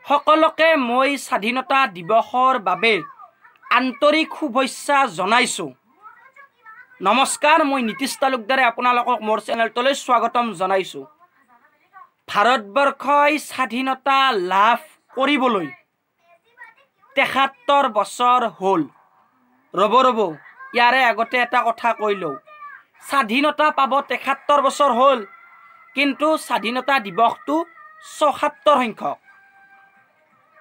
সকলোকে মই স্বাধীনতা দিৱসৰ বাবে আন্তৰিক শুভেচ্ছা জনাইছোঁ। নমস্কাৰ, মই নীতিশ তালুকদাৰে আপোনালোকক মোৰ চেনেলটোলৈ স্বাগতম জনাইছোঁ। ভাৰতবৰ্ষই স্বাধীনতা লাভ কৰিবলৈ ৭৩ বছৰ হ'ল। ৰ'ব ইয়াৰে আগতে এটা কথা কৈ লওঁ। স্বাধীনতা পাব ৭৩ বছৰ হ'ল, কিন্তু স্বাধীনতা দিৱসটো ৭৪ সংখ্যক।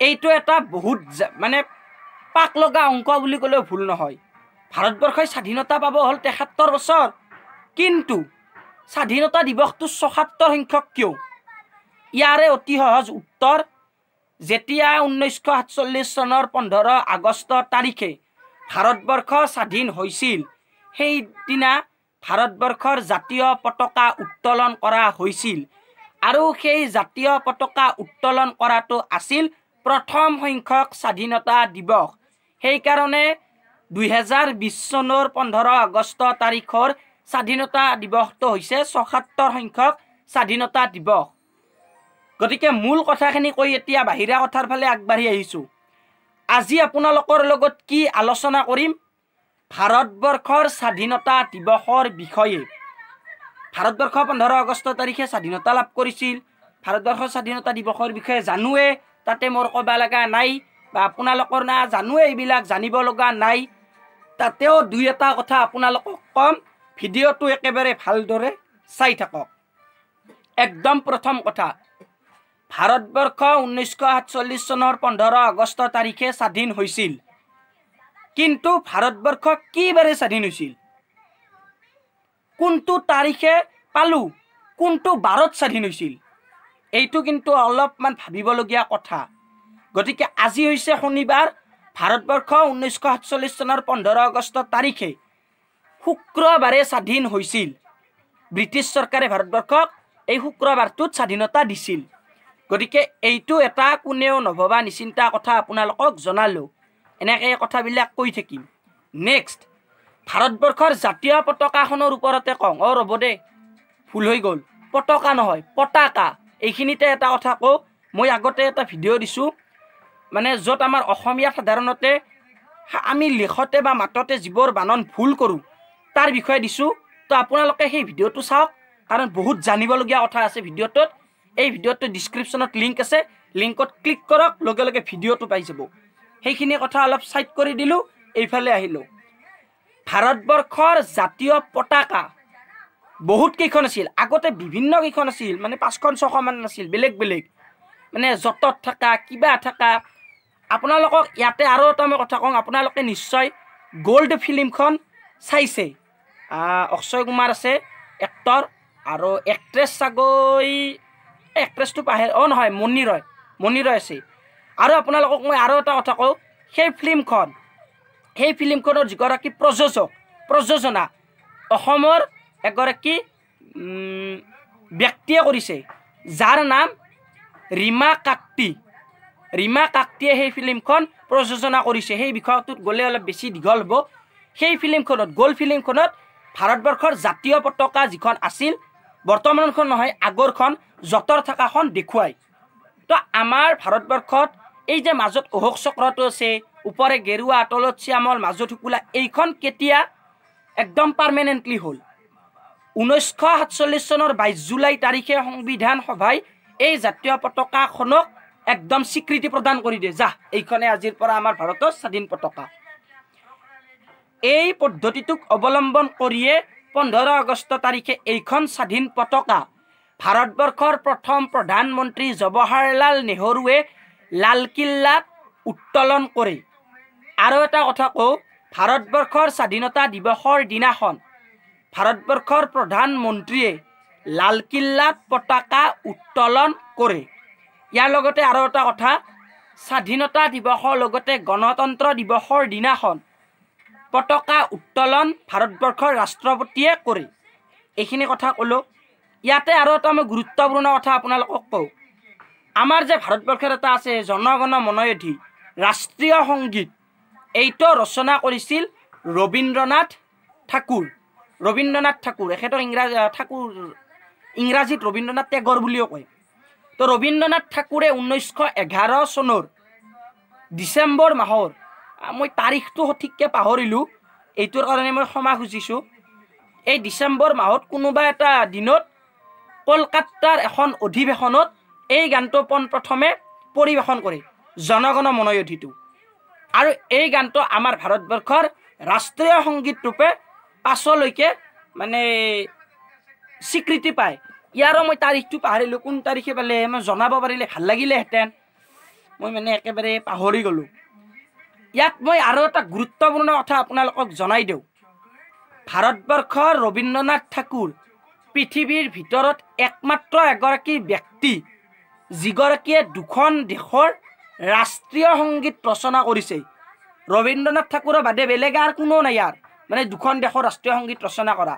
এইটো এটা বহুত মানে পাক লগা অংক বুলি ক'লেও ভুল নহয়। ভাৰতবৰ্ষই স্বাধীনতা পাব হ'ল ৭৩ বছৰ, কিন্তু স্বাধীনতা দিৱসটো ৭৪ সংখ্যক কিয়? ইয়াৰে অতি সহজ উত্তৰ, যেতিয়া 1947 চনৰ 15 আগষ্ট তাৰিখে ভাৰতবৰ্ষ স্বাধীন হৈছিল, সেইদিনা ভাৰতবৰ্ষৰ জাতীয় পতাকা উত্তোলন কৰা হৈছিল, আৰু সেই জাতীয় পতাকা উত্তোলন কৰাটো আছিল প্ৰথম সংখ্যক স্বাধীনতা দিৱস। সেইকাৰণে 2020 চনৰ 15 আগষ্ট তাৰিখৰ স্বাধীনতা দিৱসটো হৈছে ৭৪ সংখ্যক স্বাধীনতা দিৱস। গতিকে মূল কথাখিনি কৈ এতিয়া বাহিৰা কথাৰ ফালে আগবাঢ়ি আহিছোঁ। আজি আপোনালোকৰ লগত কি আলোচনা কৰিম? ভাৰতবৰ্ষৰ স্বাধীনতা দিৱসৰ বিষয়ে। ভাৰতবৰ্ষ 15 আগষ্ট তাৰিখে স্বাধীনতা লাভ কৰিছিল। ভাৰতবৰ্ষৰ স্বাধীনতা দিৱসৰ বিষয়ে জানোৱে, তাতে মোৰ ক'ব লগা নাই, বা আপোনালোকৰ না জানোৱে, এইবিলাক জানিব লগা নাই। তাতেও দুই এটা কথা আপোনালোকক ক'ম, ভিডিঅ'টো একেবাৰে ভালদৰে চাই থাকক। একদম প্ৰথম কথা, ভাৰতবৰ্ষ 1947 চনৰ 15 আগষ্ট তাৰিখে স্বাধীন হৈছিল, কিন্তু ভাৰতবৰ্ষ কি বাৰে স্বাধীন হৈছিল? কোনটো তাৰিখে পালোঁ, কোনটো বাৰত স্বাধীন হৈছিল? এইটো কিন্তু অলপমান ভাবিবলগীয়া কথা। গতিকে আজি হৈছে শনিবাৰ, ভাৰতবৰ্ষ 1947 চনৰ 15 আগষ্ট তাৰিখে শুক্ৰবাৰে স্বাধীন হৈছিল। ব্ৰিটিছ চৰকাৰে ভাৰতবৰ্ষক এই শুক্ৰবাৰটোত স্বাধীনতা দিছিল। গতিকে এইটো এটা কোনেও নভবা নিচিন্তা কথা আপোনালোকক জনালোঁ। এনেকৈ কথাবিলাক কৈ থাকিম। নেক্সট, ভাৰতবৰ্ষৰ জাতীয় পতাকাখনৰ ওপৰতে কওঁ। ৰ'ব দে, ভুল হৈ গ'ল, পতাকা নহয়, পতাকা। এইখিনিতে এটা কথা কওঁ, মই আগতে এটা ভিডিঅ' দিছোঁ, মানে য'ত আমাৰ অসমীয়াত সাধাৰণতে আমি লিখতে বা মাততে যিবোৰ বানান ভুল কৰোঁ তাৰ বিষয়ে দিছোঁ। তো আপোনালোকে সেই ভিডিঅ'টো চাওক, কাৰণ বহুত জানিবলগীয়া কথা আছে ভিডিঅ'টোত। এই ভিডিঅ'টো ডিছক্ৰিপশ্যনত লিংক আছে, লিংকত ক্লিক কৰক, লগে লগে ভিডিঅ'টো পাই যাব। সেইখিনি কথা অলপ চাইড কৰি দিলোঁ, এইফালে আহিলোঁ। ভাৰতবৰ্ষৰ জাতীয় পতাকা বহুত কেইখন আছিল। আগতে বিভিন্ন কেইখন আছিল, মানে 5খন 6খনমান আছিল, বেলেগ বেলেগ, মানে য'তত থকা কিবা থকা। আপোনালোকক ইয়াতে আৰু এটা মই কথা কওঁ, আপোনালোকে নিশ্চয় গ'ল্ড ফিল্মখন চাইছে। অক্ষয় কুমাৰ আছে এক্টৰ, আৰু এক্ট্ৰেছ চাগৈ, এক্ট্ৰেছটো নহয়, মণি ৰয় আছে। আৰু আপোনালোকক মই আৰু এটা কথা কওঁ, সেই ফিল্মখনৰ যিগৰাকী প্ৰযোজনা অসমৰ এগৰাকী ব্যক্তিয়ে কৰিছে, যাৰ নাম ৰীমা কাকতিয়ে সেই ফিল্মখন প্ৰযোজনা কৰিছে। সেই বিষয়টোত গ'লে অলপ বেছি দীঘল হ'ব। সেই ফিল্মখনত, গ'ল্ড ফিল্মখনত ভাৰতবৰ্ষৰ জাতীয় পতাকা যিখন আছিল, বৰ্তমানখন নহয়, আগৰখন যঁতৰ থকাখন দেখুৱায়। তো আমাৰ ভাৰতবৰ্ষত এই যে মাজত অশোক চক্ৰটো আছে, ওপৰে গেৰুৱা, তলত শ্যামল, মাজত শুকুলা, এইখন কেতিয়া একদম পাৰ্মানেণ্টলি হ'ল? 1947 চনৰ 22 জুলাই তাৰিখে সংবিধান সভাই এই জাতীয় পতাকাখনক একদম স্বীকৃতি প্ৰদান কৰি দিয়ে, এইখনে আজিৰ পৰা আমাৰ ভাৰতৰ স্বাধীন পতাকা। এই পদ্ধতিটোক অৱলম্বন কৰিয়ে 15 আগষ্ট তাৰিখে এইখন স্বাধীন পতাকা ভাৰতবৰ্ষৰ প্ৰথম প্ৰধানমন্ত্ৰী জৱাহৰলাল নেহৰুৱে লালকিল্লাত উত্তোলন কৰে। আৰু এটা কথা কওঁ, ভাৰতবৰ্ষৰ স্বাধীনতা দিৱসৰ দিনাখন ভাৰতবৰ্ষৰ প্ৰধানমন্ত্ৰীয়ে লালকিল্লাত পতাকা উত্তোলন কৰে। ইয়াৰ লগতে আৰু এটা কথা, স্বাধীনতা দিৱসৰ লগতে গণতন্ত্ৰ দিৱসৰ দিনাখন পতাকা উত্তোলন ভাৰতবৰ্ষৰ ৰাষ্ট্ৰপতিয়ে কৰে। এইখিনি কথা ক'লোঁ। ইয়াতে আৰু এটা মই গুৰুত্বপূৰ্ণ কথা আপোনালোকক কওঁ। আমাৰ যে ভাৰতবৰ্ষৰ এটা আছে জনগণ মন অধি ৰাষ্ট্ৰীয় সংগীত, এইটো ৰচনা কৰিছিল ৰবীন্দ্ৰনাথ ঠাকুৰ। এখেতৰ ইংৰাজীত ৰবীন্দ্ৰনাথ টেগৰ বুলিও কয়। তো তো ৰবীন্দ্ৰনাথ ঠাকুৰে 1911 চনৰ ডিচেম্বৰ মাহৰ মই তাৰিখটো সঠিককৈ পাহৰিলোঁ, এইটোৰ কাৰণে মই ক্ষমা খুজিছোঁ। এই ডিচেম্বৰ মাহত কোনোবা এটা দিনত কলকাতাৰ এখন অধিৱেশনত এই গানটো পোনপ্ৰথমে পৰিৱেশন কৰে, জনগণ মনয়ধিটো। আৰু এই গানটো আমাৰ ভাৰতবৰ্ষৰ ৰাষ্ট্ৰীয় সংগীত ৰূপে পাছলৈকে মানে স্বীকৃতি পায়। ইয়াৰো মই তাৰিখটো পাহৰিলোঁ, কোন তাৰিখে পালে মই জনাব পাৰিলে ভাল লাগিলেহেঁতেন, মই মানে একেবাৰে পাহৰি গ'লোঁ। ইয়াত মই আৰু এটা গুৰুত্বপূৰ্ণ কথা আপোনালোকক জনাই দিওঁ। ভাৰতবৰ্ষৰ ৰবীন্দ্ৰনাথ ঠাকুৰ পৃথিৱীৰ ভিতৰত একমাত্ৰ এগৰাকী ব্যক্তি যিগৰাকীয়ে দুখন দেশৰ ৰাষ্ট্ৰীয় সংগীত ৰচনা কৰিছে। ৰবীন্দ্ৰনাথ ঠাকুৰৰ বাদে বেলেগ আৰু কোনো নাই ইয়াৰ মানে দুখন দেশৰ ৰাষ্ট্ৰীয় সংগীত ৰচনা কৰা।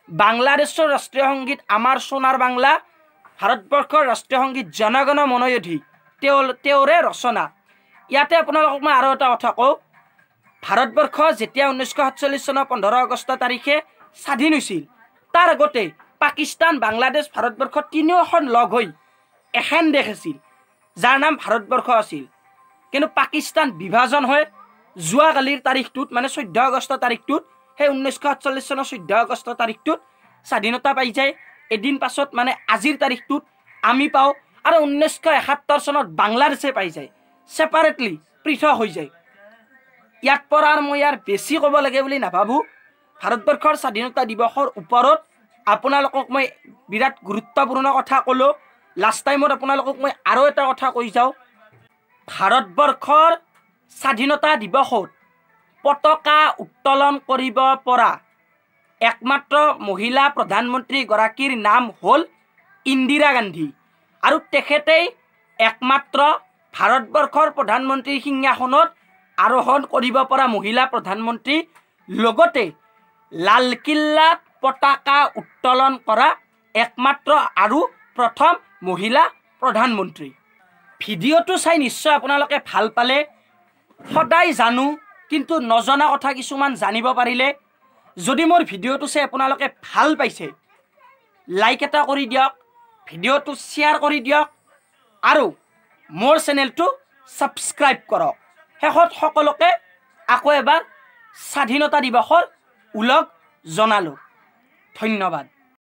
বাংলাদেশৰ ৰাষ্ট্ৰীয় সংগীত আমাৰ সোণাৰ বাংলা, ভাৰতবৰ্ষৰ ৰাষ্ট্ৰীয় সংগীত জনগণ মনয়ধি তেওঁৰে ৰচনা। ইয়াতে আপোনালোকক মই আৰু এটা কথা কওঁ, ভাৰতবৰ্ষ যেতিয়া 1947 চনৰ 15 আগষ্ট তাৰিখে স্বাধীন হৈছিল, তাৰ আগতে পাকিস্তান, বাংলাদেশ, ভাৰতবৰ্ষ তিনিওখন লগ হৈ এখন দেশ আছিল যাৰ নাম ভাৰতবৰ্ষ আছিল। কিন্তু পাকিস্তান বিভাজন হৈ যোৱাকালিৰ তাৰিখটোত মানে 14 আগষ্ট তাৰিখটোত, সেই 1947 চনৰ 14 আগষ্ট তাৰিখটোত স্বাধীনতা পাই যায়। এদিন পাছত মানে আজিৰ তাৰিখটোত আমি পাওঁ, আৰু 1971 চনত বাংলাদেশে পাই যায়, ছেপাৰেটলি পৃথক হৈ যায়। ইয়াত পৰা আৰু মই ইয়াৰ বেছি ক'ব লাগে বুলি নাভাবোঁ। ভাৰতবৰ্ষৰ স্বাধীনতা দিৱসৰ ওপৰত আপোনালোকক মই বিৰাট গুৰুত্বপূৰ্ণ কথা ক'লোঁ। লাষ্ট টাইমত আপোনালোকক মই আৰু এটা কথা কৈ যাওঁ, ভাৰতবৰ্ষৰ স্বাধীনতা দিৱসত পতাকা উত্তোলন কৰিব পৰা একমাত্ৰ মহিলা প্ৰধানমন্ত্ৰীগৰাকীৰ নাম হ'ল ইন্দিৰা গান্ধী, আৰু তেখেতেই একমাত্ৰ ভাৰতবৰ্ষৰ প্ৰধানমন্ত্ৰীৰ সিংহাসনত আৰোহণ কৰিব পৰা মহিলা প্ৰধানমন্ত্ৰী, লগতে লালকিল্লাত পতাকা উত্তোলন কৰা একমাত্ৰ আৰু প্ৰথম মহিলা প্ৰধানমন্ত্ৰী। ভিডিঅ'টো চাই নিশ্চয় আপোনালোকে ভাল পালে। সদায় জানো কিন্তু নজনা কথা কিছুমান জানিব পাৰিলে। যদি মোৰ ভিডিঅ'টো চাই আপোনালোকে ভাল পাইছে, লাইক এটা কৰি দিয়ক, ভিডিঅ'টো শ্বেয়াৰ কৰি দিয়ক, আৰু মোৰ চেনেলটো ছাবস্ক্ৰাইব কৰক। শেষত সকলোকে আকৌ এবাৰ স্বাধীনতা দিৱসৰ ওলগ জনালোঁ। ধন্যবাদ।